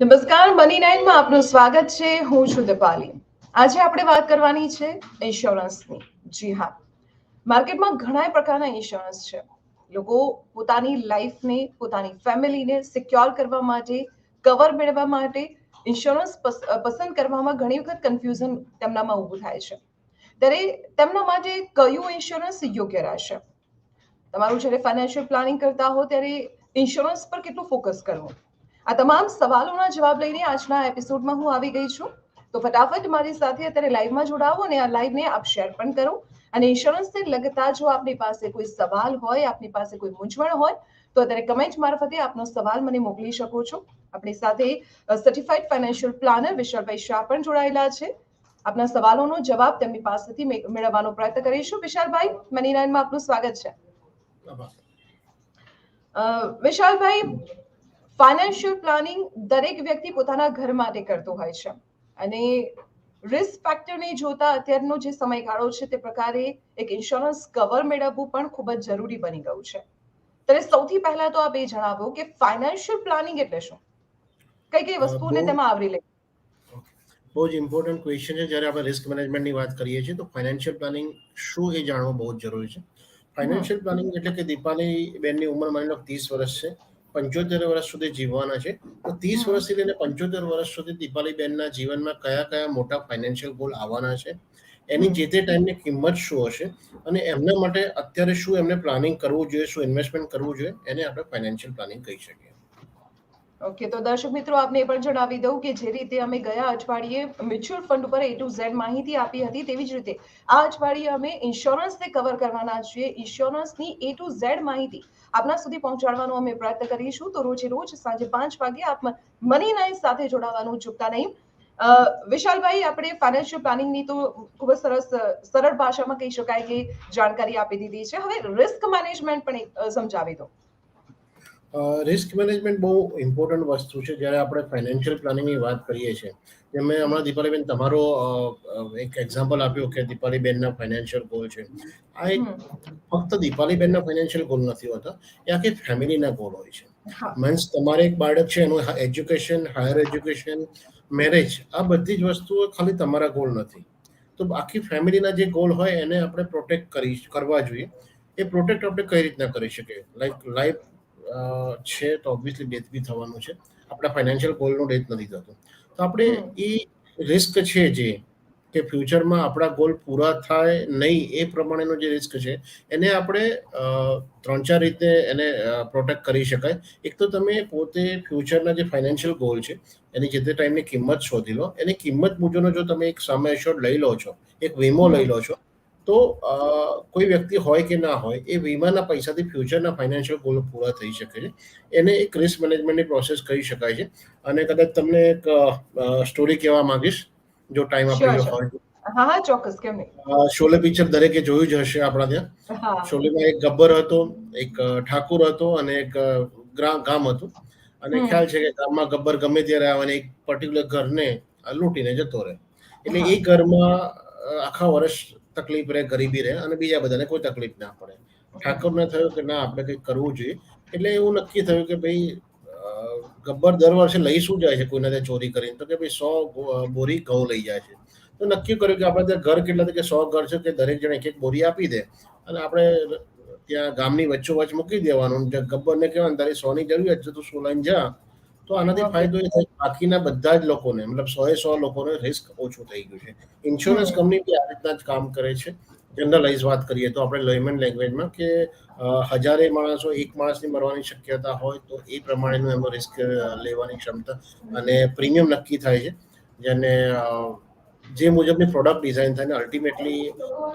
નમસ્કાર, મની નાઇનમાં આપનું સ્વાગત છે. હું છું દીપાલી. આજે આપણે વાત કરવાની છે ઇન્સ્યોરન્સની. જી હા, માર્કેટમાં ઘણા પ્રકારના ઇન્સ્યોરન્સ છે. લોકો પોતાની લાઈફને, પોતાની ફેમિલીને સિક્યોર કરવા માટે, કવર મેળવવા માટે ઇન્સ્યોરન્સ પસંદ કરવામાં ઘણી વખત કન્ફ્યુઝન તેમનામાં ઊભું થાય છે. ત્યારે તેમના માટે કયું ઇન્સ્યોરન્સ યોગ્ય રહેશે? તમારું જ્યારે ફાઇનાન્શિયલ પ્લાનિંગ કરતા હો ત્યારે ઇન્સ્યોરન્સ પર કેટલું ફોકસ કરવું? આ તમામ સવાલોના જવાબ લઈને આજના એપિસોડમાં હું આવી ગઈ છું. તો ફટાફટ મારી સાથે અત્યારે લાઈવમાં જોડાવો અને આ લાઈવને આપ શેર પણ કરો. અને ઇન્સ્યોરન્સને લગતા જો આપની પાસે કોઈ સવાલ હોય, આપની પાસે કોઈ મૂંઝવણ હોય, તો અત્યારે કમેન્ટ મારફતે આપનો સવાલ મને મોકલી શકો છો. આપણી સાથે સર્ટિફાઈડ ફાઇનાન્શિયલ પ્લાનર વિશાલભાઈ શાહ પણ જોડાયેલા છે. આપના સવાલોનો જવાબ તેમની પાસેથી મેળવવાનો પ્રયત્ન કરીશું. વિશાલભાઈ, મની નાઇનમાં આપનું સ્વાગત છે. વિશાલભાઈ, ફાઇનાન્શિયલ પ્લાનિંગ દરેક વ્યક્તિ પોતાના ઘર માટે કરતો હોય છે અને રિસ્ક ફેક્ટરને જોતા અત્યારનો જે સમયગાળો છે તે પ્રકારે એક ઇન્સ્યોરન્સ કવર મેળવવું પણ ખૂબ જ જરૂરી બની ગયું છે. ત્યારે સૌથી પહેલા તો આપ એ જણાવો કે ફાઇનાન્શિયલ પ્લાનિંગ એટલે શું? કઈ કઈ વસ્તુને બહુ તેમાં આવરી લે? બહુ જ ઇમ્પોર્ટન્ટ ક્વેશ્ચન છે. જ્યારે આપણે રિસ્ક મેનેજમેન્ટની વાત કરીએ છીએ તો ફાઇનાન્શિયલ પ્લાનિંગ શું એ જાણવું બહુ જ જરૂરી છે. ફાઇનાન્શિયલ પ્લાનિંગ એટલે કે દીપાલી બેનની ઉંમર માની લો 30 વર્ષ છે, 75 વર્ષ સુધી જીવવાના છે. તો 30 વર્ષથી લઈને 75 વર્ષ સુધી દીપાલી બેનના જીવનમાં કયા કયા મોટા ફાઇનાન્શિયલ ગોલ આવવાના છે, એની જે તે ટાઈમની કિંમત શું હશે અને એમના માટે અત્યારે શું એમને પ્લાનિંગ કરવું જોઈએ, શું ઇન્વેસ્ટમેન્ટ કરવું જોઈએ, એને આપણે ફાઇનાન્શિયલ પ્લાનિંગ કહી શકીએ. ઓકે, તો દર્શક મિત્રો, આપને એ પણ જણાવી દઉં કે જે રીતે અમે ગયા અઠવાડિયે મ્યુચ્યુઅલ ફંડ ઉપર A to Z માહિતી આપી હતી, તેવી જ રીતે આ અઠવાડિયે અમે ઇન્સ્યોરન્સને કવર કરવાના છીએ. ઇન્સ્યોરન્સની A to Z માહિતી આપના સુધી પહોંચાડવાનો અમે પ્રયત્ન કરીશું. તો રોજે રોજ સાંજે 5 વાગે આપ મની નાઇન સાથે જોડાવાનું ચૂકતા નહીં. વિશાલભાઈ, આપણે ફાઇનાન્શિયલ પ્લાનિંગની તો ખૂબ જ સરળ ભાષામાં કહી શકાય કે જાણકારી આપી દીધી છે. હવે રિસ્ક મેનેજમેન્ટ પણ સમજાવી દો. રિસ્ક મેનેજમેન્ટ બહુ ઇમ્પોર્ટન્ટ વસ્તુ છે જ્યારે આપણે ફાઇનાન્શિયલ પ્લાનિંગની વાત કરીએ છીએ. જેમ મેં હમણાં દીપાલીબેન તમારો એક એક્ઝામ્પલ આપ્યું કે દીપાલીબેનના ફાઇનાન્શિયલ ગોલ છે. આ એક ફક્ત દીપાલીબેનના ફાઇનાન્શિયલ ગોલ નથી હોતા, એ આખી ફેમિલીના ગોલ હોય છે. મીન્સ તમારે એક બાળક છે, એનું એજ્યુકેશન, હાયર એજ્યુકેશન, મેરેજ, આ બધી જ વસ્તુઓ ખાલી તમારા ગોલ નથી. તો આખી ફેમિલીના જે ગોલ હોય એને આપણે પ્રોટેક્ટ કરવા જોઈએ. એ પ્રોટેક્ટ આપણે કઈ રીતના કરી શકીએ? લાઈફ છે તો ઓબ્વિયસલી ડેથ બી થવાનું છે. આપણા ફાઇનાન્શિયલ ગોલનું ડેથ નથી થતું. તો આપણે એ રિસ્ક છે જે કે ફ્યુચરમાં આપણા ગોલ પૂરા થાય નહીં એ પ્રમાણેનો જે રિસ્ક છે એને આપણે 3-4 રીતે એને પ્રોટેક્ટ કરી શકાય. એક તો તમે પોતે ફ્યુચરના જે ફાઇનાન્શિયલ ગોલ છે એની જે તે ટાઈમની કિંમત શોધી લો. એની કિંમત મુજબનો જો તમે એક સામે એશ્યોર્ડ લઈ લો છો, એક વીમો લઈ લો છો, તો કોઈ વ્યક્તિ હોય કે ના હોય, એ વીમાના પૈસાથી ફ્યુચરના ફાઇનાન્શિયલ ગોલ પૂરા થઈ શકે છે. એને એક રિસ્ક મેનેજમેન્ટની પ્રોસેસ કહી શકાય છે. અને કદાચ તમને એક સ્ટોરી કહેવા માંગીશ, જો ટાઈમ આપણી જો હોય. હા હા, ચોક્કસ, કેમ નહીં. શોલે પિક્ચર દરેકે જોયું જ હશે આપણા ત્યાં. હા. શોલેમાં એક ગબ્બર હતો, એક ઠાકુર હતો અને એક ગામ હતું. અને ખ્યાલ છે કે ગામમાં ગબ્બર ગમે ત્યારે આવે અને એક પર્ટિક્યુલર ઘરને લૂંટીને જતો રહે. એટલે એ ઘરમાં આખા વર્ષ તકલીફ રહે, ગરીબી રહે અને બીજા બધાને કોઈ તકલીફ ના પડે. ઠાકોરને થયું કે ના, આપણે કંઈક કરવું જોઈએ. એટલે એવું નક્કી થયું કે ભાઈ ગબ્બર દર વર્ષે લઈ શું જાય છે કોઈના ત્યાં ચોરી કરીને? તો કે ભાઈ 100 બોરી ઘઉં લઈ જાય છે. તો નક્કી કર્યું કે આપણે ત્યાં ઘર કેટલા કે 100 ઘર છે, કે દરેક જણ એક બોરી આપી દે અને આપણે ત્યાં ગામની વચ્ચોવચ મૂકી દેવાનું. ગબ્બરને કહેવાનું તારી 100ની જરૂરિયાત છે, તું 100 લઈને જા. તો આનાથી ફાયદો એ થાય બાકીના બધા જ લોકોને, મતલબ 100 લોકોને રિસ્ક ઓછું થઈ ગયું છે. ઇન્સ્યોરન્સ કંપની બી આ રીતના જ કામ કરે છે. જનરલાઇઝ વાત કરીએ તો આપણે લેમન લેંગ્વેજમાં કે 1000 માણસો એક માણસની મરવાની શક્યતા હોય તો એ પ્રમાણેનું એમાં રિસ્ક લેવાની ક્ષમતા અને પ્રીમિયમ નક્કી થાય છે. જેને જે મુજબની પ્રોડક્ટ ડિઝાઇન થાય ને અલ્ટિમેટલી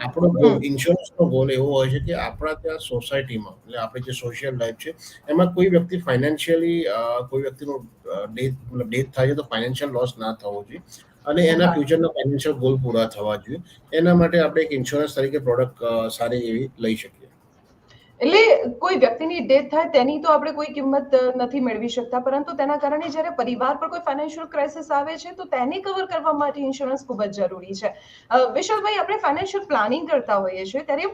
આપણો ગોલ, ઇન્સ્યોરન્સનો ગોલ એવો હોય છે કે આપણા ત્યાં સોસાયટીમાં, એટલે આપણી જે સોશિયલ લાઈફ છે એમાં કોઈ વ્યક્તિ ફાઇનાન્શિયલી કોઈ વ્યક્તિનું ડેથ થાય છે તો ફાઇનાન્શિયલ લોસ ના થવો જોઈએ અને એના ફ્યુચરના ફાઇનાન્શિયલ ગોલ પૂરા થવા જોઈએ. એના માટે આપણે એક ઇન્સ્યોરન્સ તરીકે પ્રોડક્ટ સારી એવી લઈ શકીએ. એટલે કોઈ વ્યક્તિની ડેથ થાય તેની તો આપણે કોઈ કિંમત નથી મેળવી શકતા, પરંતુ તેના કારણે જ્યારે પરિવાર પર કોઈ ફાઇનાન્શિયલ ક્રાઇસિસ આવે છે તો તેને કવર કરવા માટે ઇન્સ્યોરન્સ ખૂબ જ જરૂરી છે. વિશાલભાઈ, આપણે ફાઇનાન્શિયલ પ્લાનિંગ કરતા હોઈએ છીએ ત્યારે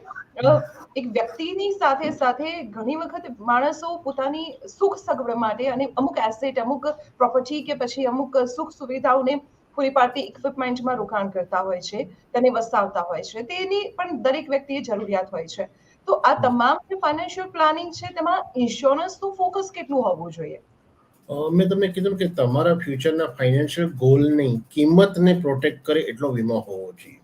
એક વ્યક્તિની સાથે સાથે ઘણી વખત માણસો પોતાની સુખ સગવડ માટે અને અમુક એસેટ, અમુક પ્રોપર્ટી કે પછી અમુક સુખ સુવિધાઓને પૂરી પાડતી ઇક્વિપમેન્ટમાં રોકાણ કરતા હોય છે, તેને વસાવતા હોય છે. તેની પણ દરેક વ્યક્તિએ જરૂરિયાત હોય છે. તો આ તમામ જે ફાઇનાન્શિયલ પ્લાનિંગ છે તેમાં ઇન્સ્યોરન્સનું ફોકસ કેટલું હોવું જોઈએ? મેં તમને કીધું કે તમારા ફ્યુચરના ફાઇનાન્શિયલ ગોલની કિંમતને પ્રોટેક્ટ કરે એટલો વીમો હોવો જોઈએ.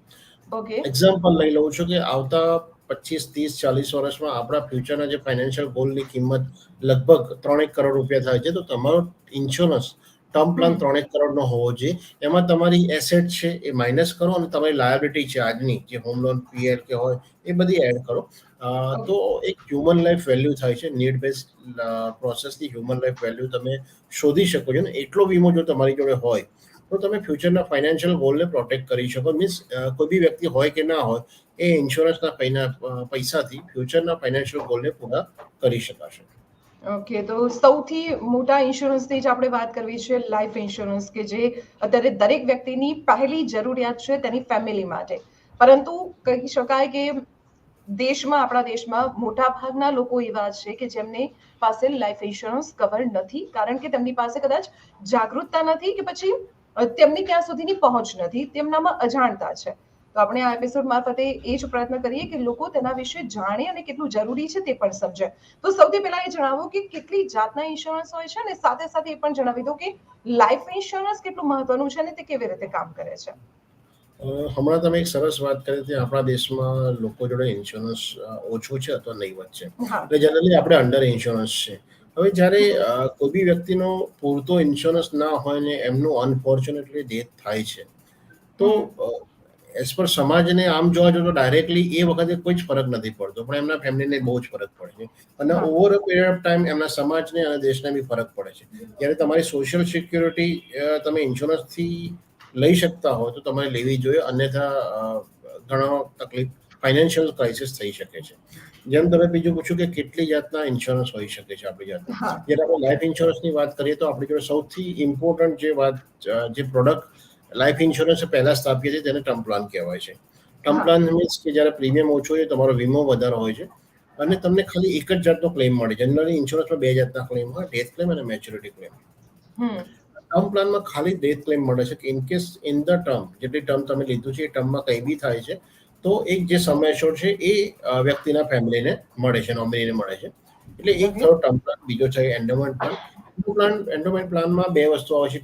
ઓકે. એક્ઝામ્પલ લઈ લઉં છું કે આવતા 25, 30, 40 વર્ષમાં આપણા ફ્યુચરના જે ફાઇનાન્શિયલ ગોલની કિંમત લગભગ 3 કરોડ રૂપિયા થાય છે, તો તમારો ઇન્સ્યોરન્સ ટર્મ પ્લાન હમ. 3 કરોડનો હોવો જોઈએ. એમાં તમારી એસેટ છે એ માઇનસ કરો અને તમારી લાયબિલિટી છે આજની જે હોમ લોન, પીએલ કે હોય એ બધી એડ કરો. ઓકે. તો એક હ્યુમન લાઈફ વેલ્યુ થાય છે. નીડ બેઝ પ્રોસેસથી હ્યુમન લાઈફ વેલ્યુ તમે શોધી શકો છો ને એટલો વીમો જો તમારી જોડે હોય તો તમે ફ્યુચરના ફાઇનાન્શિયલ ગોલને પ્રોટેક્ટ કરી શકો. મીન્સ કોઈ બી વ્યક્તિ હોય કે ના હોય, એ ઇન્સ્યોરન્સના પૈસાથી ફ્યુચરના ફાઇનાન્શિયલ ગોલને પૂરા કરી શકાશે. ઓકે, તો સૌથી મોટા ઇન્સ્યોરન્સની જ આપણે વાત કરવી છે, લાઈફ ઇન્સ્યોરન્સ, કે જે અત્યારે દરેક વ્યક્તિની પહેલી જરૂરિયાત છે તેની ફેમિલી માટે. પરંતુ કહી શકાય કે આપણા દેશમાં મોટા ભાગના લોકો એવા છે કે જેમને પાસે લાઈફ ઇન્સ્યોરન્સ કવર નથી, કારણ કે તેમની પાસે કદાચ જાગૃતતા નથી કે પછી તેમની ત્યાં સુધીની પહોંચ નથી, તેમનામાં અજાણતા છે. તો આપણે આ એપિસોડ મારફતે એ જ પ્રયત્ન કરીએ કે લોકો તેના વિશે જાણે અને કેટલું જરૂરી છે તે પણ સમજે. તો સૌથી પહેલા એ જણાવો કે કેટલી જાતના ઇન્સ્યોરન્સ હોય છે, અને સાથે સાથે એ પણ જણાવી દો કે લાઈફ ઇન્સ્યોરન્સ કેટલું મહત્વનું છે અને તે કેવી રીતે કામ કરે છે. હમણાં તમે એક સરસ વાત કરી હતી, આપણા દેશમાં લોકો જોડે ઇન્સ્યોરન્સ ઓછું છે અથવા નહીવત છે. હા. એટલે જનરલી આપણે અંડર ઇન્સ્યોરન્સ છે. હવે જ્યારે કોઈ બી વ્યક્તિનો પૂરતો ઇન્સ્યોરન્સ ના હોય ને એમનું અનફોર્ચ્યુનેટલી ડેથ થાય છે, તો હમ. એઝ પર સમાજને આમ જોવા જઈએ તો ડાયરેક્ટલી એ વખતે કોઈ જ ફરક નથી પડતો, પણ એમના ફેમિલીને બહુ જ ફરક પડે છે. અને હા. Over a period of time એમના સમાજને અને દેશને બી ફરક પડે છે. જ્યારે તમારી સોશિયલ સિક્યુરિટી તમે ઇન્સ્યોરન્સથી લઈ શકતા હો તો તમારે લેવી જોઈએ, અન્યથા ઘણો તકલીફ ફાઇનાન્શિયલ ક્રાઇસિસ થઈ શકે છે. જેમ તમે બીજું પૂછ્યું કે કેટલી જાતના ઇન્સ્યોરન્સ હોઈ શકે છે આપણી જાતના, હા. જ્યારે આપણે લાઈફ ઇન્સ્યોરન્સની વાત કરીએ તો આપણી જોડે સૌથી ઇમ્પોર્ટન્ટ જે પ્રોડક્ટ લાઈફ ઇન્સ્યોરન્સ પહેલા સ્થાપીએ છીએ તેને ટર્મ પ્લાન કહેવાય છે. ટર્મ હા. પ્લાન મીન્સ કે જ્યારે પ્રીમિયમ ઓછો હોય તમારો વીમો વધારે હોય છે અને તમને ખાલી એક જ જાતનો ક્લેમ મળે. જનરલી ઇન્સ્યોરન્સમાં બે જાતના ક્લેમ હોય, ડેથ ક્લેમ અને મેચ્યોરિટી ક્લેમ. હમ. ટર્મ પ્લાનમાં ખાલી ડેથ ક્લેમ મળે છે કે in case in the term, જેટલી ટર્મ તમે લીધું છે એ ટર્મમાં કંઈ બી થાય છે તો એક જે સમ એશ્યોર્ડ છે એ વ્યક્તિના ફેમિલીને મળે છે, નોમિનીને મળે છે. એટલે એક ઓકે. થયો ટર્મ પ્લાન, બીજો છે એન્ડોમેન્ટ પ્લાન. એન્ડોમેન્ટ પ્લાનમાં બે વસ્તુ આવે છે,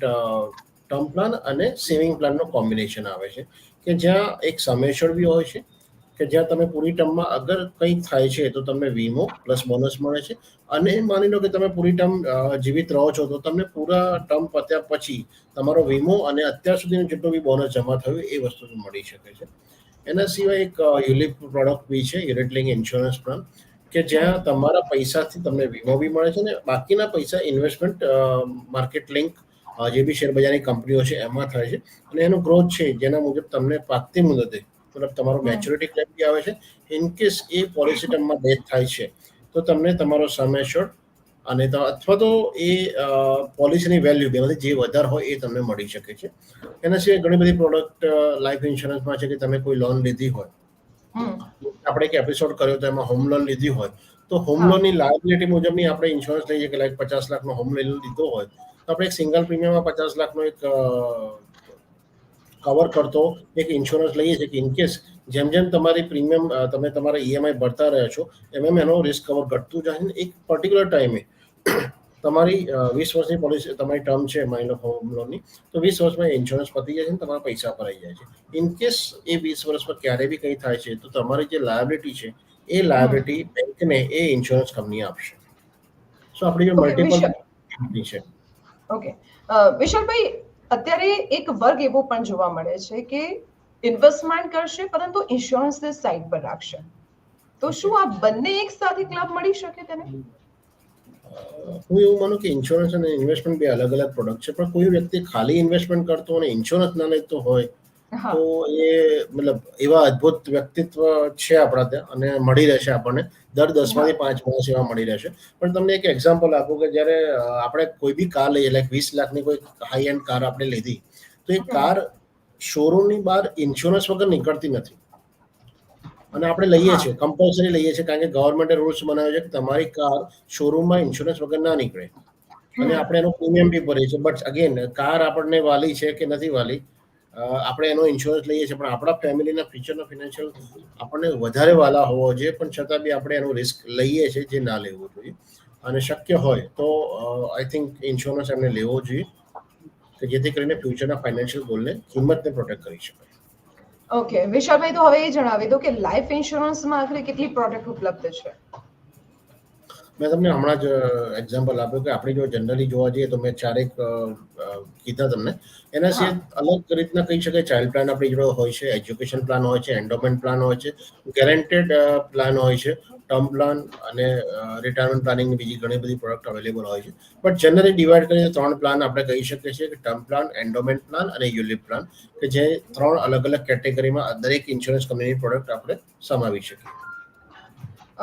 ટર્મ પ્લાન અને સેવિંગ પ્લાનનો કોમ્બિનેશન આવે છે, કે જ્યાં એક સમ એશ્યોર્ડ બી હોય છે, કે જ્યાં તમે પૂરી ટર્મમાં અગર કંઈક થાય છે તો તમને વીમો પ્લસ બોનસ મળે છે. અને માની લો કે તમે પૂરી ટર્મ જીવિત રહો છો તો તમને પૂરા ટર્મ પત્યા પછી તમારો વીમો અને અત્યાર સુધીનું જેટલું બી બોનસ જમા થયું એ વસ્તુ મળી શકે છે. એના સિવાય એક યુલિપ પ્રોડક્ટ બી છે, યુનિટ લિંક ઇન્સ્યોરન્સ પ્લાન, કે હમ. જ્યાં તમારા પૈસાથી તમને વીમો બી મળે છે ને બાકીના પૈસા ઇન્વેસ્ટમેન્ટ માર્કેટ લિંક જે બી શેરબજારની કંપનીઓ છે એમાં થાય છે. અને એનો ગ્રોથ છે જેના મુજબ તમને પાકતી મુદતે, મતલબ તમારો હમ. મેચ્યોરિટી ક્લેમ બી આવે છે. ઇન કેસ એ પોલિસી ટર્મમાં ડેથ થાય છે તો તમને તમારો સમ એશ્યોર્ડ અને અથવા તો એ પોલિસીની વેલ્યુ બેમાંથી જે વધારે હોય એ તમને મળી શકે છે. એના સિવાય ઘણી બધી પ્રોડક્ટ લાઈફ ઇન્સ્યોરન્સમાં છે કે તમે કોઈ લોન લીધી હોય, હમ. આપણે એક એપિસોડ કર્યો તો એમાં હોમ લોન લીધી હોય તો હોમ હા. લોનની લાયબિલિટી મુજબની આપણે ઇન્સ્યોરન્સ લઈએ કે લાઈક 50 લાખનો હોમ લોન લીધો હોય તો આપણે એક સિંગલ પ્રીમિયમમાં 50 લાખનો એક કવર કરતો એક ઇન્સ્યોરન્સ લઈએ છીએ કે ઇન કેસ જેમ જેમ તમારી પ્રીમિયમ તમે તમારા ઈએમઆઈ ભરતા રહ્યા છો એમ એમ એનો રિસ્ક કવર ઘટતું જાય ને એક પર્ટિક્યુલર ટાઈમે તમારી 20 વર્ષની પોલિસી તમારી ટર્મ છે માની લો હોમ લોનની, તો 20 વર્ષમાં ઇન્સ્યોરન્સ પતી જાય છે ને તમારા પૈસા ભરાઈ જાય છે. ઇન કેસ એ 20 વર્ષમાં ક્યારે બી કંઈ થાય છે તો તમારી જે લાયબિલિટી છે એ હમ. લાયબિલિટી બેંકને એ ઇન્સ્યોરન્સ કંપની આપશે. સો આપણી જે ઓકે, મલ્ટિપલ વિશાલ. કંપની છે. ઓકે. વિશાલભાઈ, અત્યારે એક વર્ગ એવો પણ જોવા મળે છે કે ઇન્વેસ્ટમેન્ટ કરશે પરંતુ ઇન્સ્યોરન્સને સાઈડ પર રાખશે. તો ઓકે, શું આ બંને એક સાથે ક્લાબ મળી શકે તેને? હું એવું માનું કે ઇન્સ્યોરન્સ અને ઇન્વેસ્ટમેન્ટ બે અલગ અલગ પ્રોડક્ટ છે, પણ કોઈ વ્યક્તિ ખાલી ઇન્વેસ્ટમેન્ટ કરતો અને ઇન્સ્યોરન્સ ના લેતો હોય હા. તો એ મતલબ એવા અદ્ભુત વ્યક્તિત્વ છે આપણા ત્યાં અને મળી રહેશે આપણને દર 10માંથી 5 માણસ એવા મળી રહેશે. પણ તમને એક એક્ઝામ્પલ આપું કે જ્યારે આપણે કોઈ બી કાર લઈએ લાઈક 20 લાખની કોઈ હાઈ એન્ડ કાર આપણે લીધી તો એ કાર શોરૂમની બહાર ઇન્સ્યોરન્સ વગર નીકળતી નથી અને આપણે લઈએ છીએ કમ્પલસરી લઈએ છીએ કારણ કે ગવર્મેન્ટે રૂલ્સ બનાવ્યો છે કે તમારી કાર શોરૂમમાં ઇન્સ્યોરન્સ વગર ના નીકળે અને આપણે એનો પ્રીમિયમ બી ભરીએ છીએ. બટ અગેન કાર આપણને વાલી છે કે નથી વાલી, આપણે એનો ઇન્સ્યોરન્સ લઈએ છીએ પણ આપણા ફેમિલીના ફ્યુચરનો ફિનાન્શિયલ આપણને વધારે વાલા હોવો જોઈએ પણ છતાં બી આપણે એનું રિસ્ક લઈએ છીએ જે ના લેવું જોઈએ. અને શક્ય હોય તો આઈ થિંક ઇન્સ્યોરન્સ એમને લેવો જોઈએ કે જેથી કરીને ફ્યુચરના ફાઇનાન્શિયલ ગોલને કિંમતને પ્રોટેક્ટ કરી શકાય. ઓકે વિશાલભાઈ, તો હવે એ જણાવી દો કે લાઈફ ઇન્સ્યોરન્સમાં આખરે કેટલી પ્રોડક્ટ ઉપલબ્ધ છે? મેં તમને હમણાં જ એક્ઝામ્પલ આપ્યું કે આપણે જો જનરલી જોવા જઈએ તો મેં ચારેક કીધા તમને. એના સિવાય અલગ રીતના કહી શકાય ચાઇલ્ડ પ્લાન આપણી જોડે હોય છે, એજ્યુકેશન પ્લાન હોય છે, એન્ડોમેન્ટ પ્લાન હોય છે, ગેરંટેડ પ્લાન હોય છે, ટર્મ પ્લાન અને રિટાયરમેન્ટ પ્લાનિંગની બીજી ઘણી બધી પ્રોડક્ટ અવેલેબલ હોય છે. બટ જનરલી ડિવાઈડ કરીને 3 પ્લાન આપણે કહી શકીએ છીએ કે ટર્મ પ્લાન, એન્ડોમેન્ટ પ્લાન અને યુલિપ પ્લાન, કે જે 3 અલગ અલગ કેટેગરીમાં દરેક ઇન્સ્યોરન્સ કંપનીની પ્રોડક્ટ આપણે સમાવી શકીએ.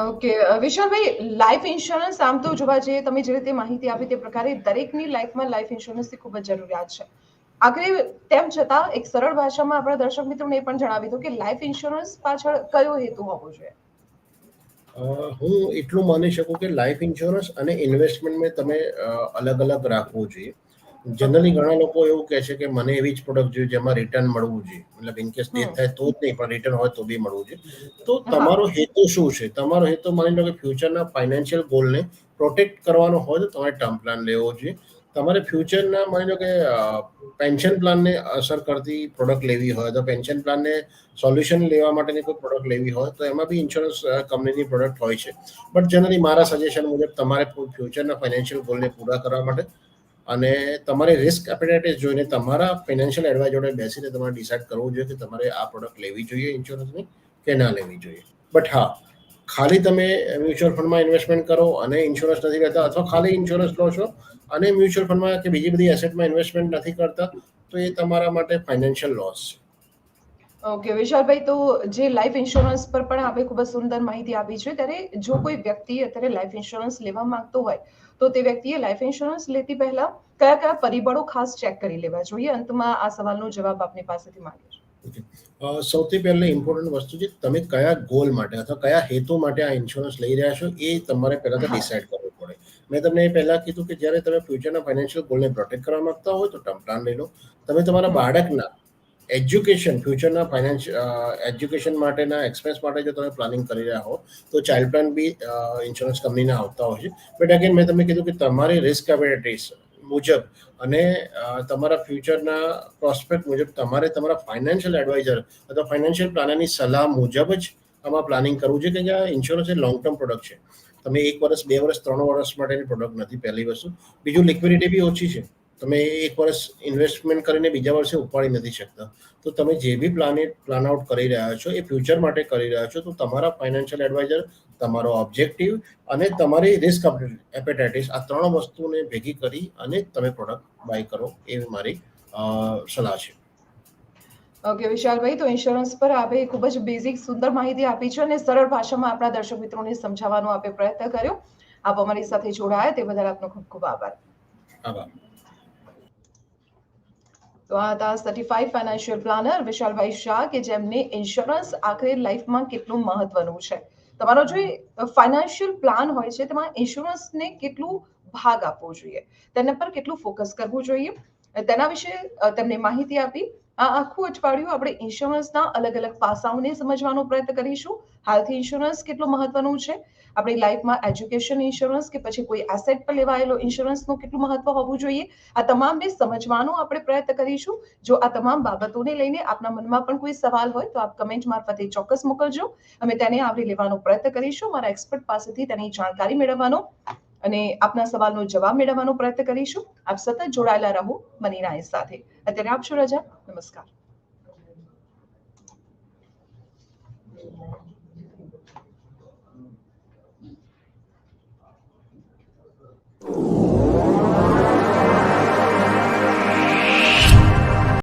ઓકે વિશાલભાઈ, લાઈફ ઇન્સ્યોરન્સ આમ તો જોવા જઈએ તમે જે રીતે માહિતી આપી તે પ્રકારે દરેકની લાઈફમાં લાઈફ ઇન્સ્યોરન્સની ખૂબ જ જરૂરિયાત છે. આખરે તેમ છતાં એક સરળ ભાષામાં આપણા દર્શક મિત્રોને એ પણ જણાવી દો કે લાઈફ ઇન્સ્યોરન્સ પાછળ કયો હેતુ હોવો જોઈએ? હું એટલું માની શકું કે લાઈફ ઇન્સ્યોરન્સ અને ઇન્વેસ્ટમેન્ટને તમે અલગ અલગ રાખવું જોઈએ. જનરલી ઘણા લોકો એવું કહે છે કે મને એવી જ પ્રોડક્ટ જોઈએ જેમાં રિટર્ન મળવું જોઈએ, મતલબ ઇનકેસ ડેથ થાય તો જ નહીં પણ રિટર્ન હોય તો બી મળવું જોઈએ. તો તમારો હેતુ શું છે? તમારો હેતુ માની લો કે ફ્યુચરના ફાઇનાન્શિયલ ગોલને પ્રોટેક્ટ કરવાનો હોય તો તમારે ટર્મ પ્લાન લેવો જોઈએ. તમારે ફ્યુચરના માની લો કે પેન્શન પ્લાનને અસર કરતી પ્રોડક્ટ લેવી હોય તો પેન્શન પ્લાનને સોલ્યુશન લેવા માટેની કોઈ પ્રોડક્ટ લેવી હોય તો એમાં બી ઇન્સ્યોરન્સ કંપનીની પ્રોડક્ટ હોય છે. બટ જનરલી મારા સજેશન મુજબ તમારે ફ્યુચરના ફાઇનાન્શિયલ ગોલને પૂરા કરવા માટે અને તમારે રિસ્ક એપેટાઇટિસ જોઈને તમારા ફાઇનાન્શિયલ એડવાઇઝર જોડે બેસીને તમારે ડિસાઇડ કરવું જોઈએ કે તમારે આ પ્રોડક્ટ લેવી જોઈએ ઇન્સ્યોરન્સની કે ના લેવી જોઈએ. બટ હા, ખાલી તમે મ્યુચ્યુઅલ ફંડમાં ઇન્વેસ્ટમેન્ટ કરો અને ઇન્સ્યોરન્સ નથી લેતા અથવા ખાલી ઇન્સ્યોરન્સ લો છો અને મ્યુચ્યુઅલ ફંડમાં કે બીજી બધી એસેટમાં ઇન્વેસ્ટમેન્ટ નથી કરતા તો એ તમારા માટે ફાઇનાન્શિયલ લોસ છે. ઓકે વિશાલભાઈ, તો જે લાઈફ ઇન્સ્યોરન્સ પર પણ આપણે ખૂબ જ સુંદર માહિતી આપી છે, ત્યારે જો કોઈ વ્યક્તિ અત્યારે લાઈફ ઇન્સ્યોરન્સ લેવા માંગતો હોય તો તે વ્યક્તિએ લાઈફ ઇન્સ્યોરન્સ લેતી પહેલા કયા કયા પરિબળો ખાસ ચેક કરી લેવા જોઈએ? અંતમાં આ સવાલનો જવાબ આપની પાસેથી માંગીએ. સૌથી પહેલા ઇમ્પોર્ટન્ટ વસ્તુ છે તમે કયા ગોલ માટે અથવા કયા હેતુ માટે આ ઇન્સ્યોરન્સ લઈ રહ્યા છો એ તમારે પહેલા તો ડિસાઇડ કરવું પડે. મેં તમને એ પહેલા કીધું કે જ્યારે તમે ફ્યુચરના ફાઇનાન્શિયલ ગોલને પ્રોટેક્ટ કરવા માંગતા હોય તો ટર્મ પ્લાન લઈ લો. તમે તમારા બાળકના એજ્યુકેશન ફ્યુચરના એજ્યુકેશન માટેના એક્સપેન્સ માટે જો તમે પ્લાનિંગ કરી રહ્યા હો તો ચાઇલ્ડ પ્લાન બી ઇન્સ્યોરન્સ કંપનીના આવતા હોય છે. બટ અગેન મેં તમને કીધું કે તમારી રિસ્ક એપેટાઇટિસ મુજબ અને તમારા ફ્યુચરના પ્રોસ્પેક્ટ મુજબ તમારે તમારા ફાઇનાન્શિયલ એડવાઇઝર અથવા ફાઇનાન્શિયલ પ્લાનરની સલાહ મુજબ જ આમાં પ્લાનિંગ કરવું છે કે આ ઇન્સ્યોરન્સ એ લોંગ ટર્મ પ્રોડક્ટ છે. તમે 1 વર્ષ, 2 વર્ષ, 3 વર્ષ માટેની પ્રોડક્ટ નથી, પહેલી વસ્તુ. બીજું લિક્વિડિટી બી ઓછી છે. તમે 1 વર્ષ ઇન્વેસ્ટમેન્ટ કરીને બીજા વર્ષે ઉપાડી નથી શકતા. તો તમે જે બી પ્લાન આઉટ કરી રહ્યા છો એ ફ્યુચર માટે કરી રહ્યા છો તો તમારા ફાઇનાન્શિયલ એડવાઇઝર, તમારો ઓબ્જેક્ટિવ અને તમારી રિસ્ક એપેટાઇટિસ આ 3 વસ્તુને ભેગી કરી અને તમે પ્રોડક્ટ બાય કરો એવી મારી સલાહ છે. ઓકે વિશાલભાઈ, તો ઇન્સ્યોરન્સ પર આપે ખૂબ જ બેઝિક સુંદર માહિતી આપી છે અને સરળ ભાષામાં આપણા દર્શક મિત્રોને સમજાવવાનો આપે પ્રયત્ન કર્યો. આપ અમારી સાથે જોડાયા તે બદલ આપનો ખૂબ ખૂબ આભાર. આભાર. તો આ હતા સર્ટિફાઈડ ફાઇનાન્શિયલ પ્લાનર વિશાલભાઈ શાહ કે જેમને ઇન્સ્યોરન્સ આખરે લાઈફમાં કેટલું મહત્વનું છે. તમારો જે ફાઇનાન્શિયલ પ્લાન હોય છે તેમાં ઇન્સ્યોરન્સને કેટલું ભાગ આપવો જોઈએ, તેના પર કેટલું ફોકસ કરવું જોઈએ, તેના વિશે તેમને માહિતી આપી. આ આખું અઠવાડિયું આપણે ઇન્સ્યોરન્સના અલગ અલગ પાસાઓને સમજવાનો પ્રયત્ન કરીશું. હાલથી ઇન્સ્યોરન્સ કેટલું મહત્વનું છે, આપણી લાઈફમાં એજ્યુકેશન ઇન્સ્યોરન્સ કે પછી કોઈ એસેટ પર લેવાયેલો ઇન્સ્યોરન્સનું કેટલું મહત્વ હોવું જોઈએ, આ તમામને સમજવાનો આપણે પ્રયત્ન કરીશું. જો આ તમામ બાબતોને લઈને આપના મનમાં પણ કોઈ સવાલ હોય તો આપ કમેન્ટ મારફતે ચોક્કસ મોકલજો. અમે તેને આવરી લેવાનો પ્રયત્ન કરીશું, મારા એક્સપર્ટ પાસેથી તેની જાણકારી મેળવવાનો અને આપના સવાલનો જવાબ મેળવવાનો પ્રયત્ન કરીશું. આપ સતત જોડાયેલા રહો મની રાય સાથે. અત્યારે આપશો રજા. નમસ્કાર.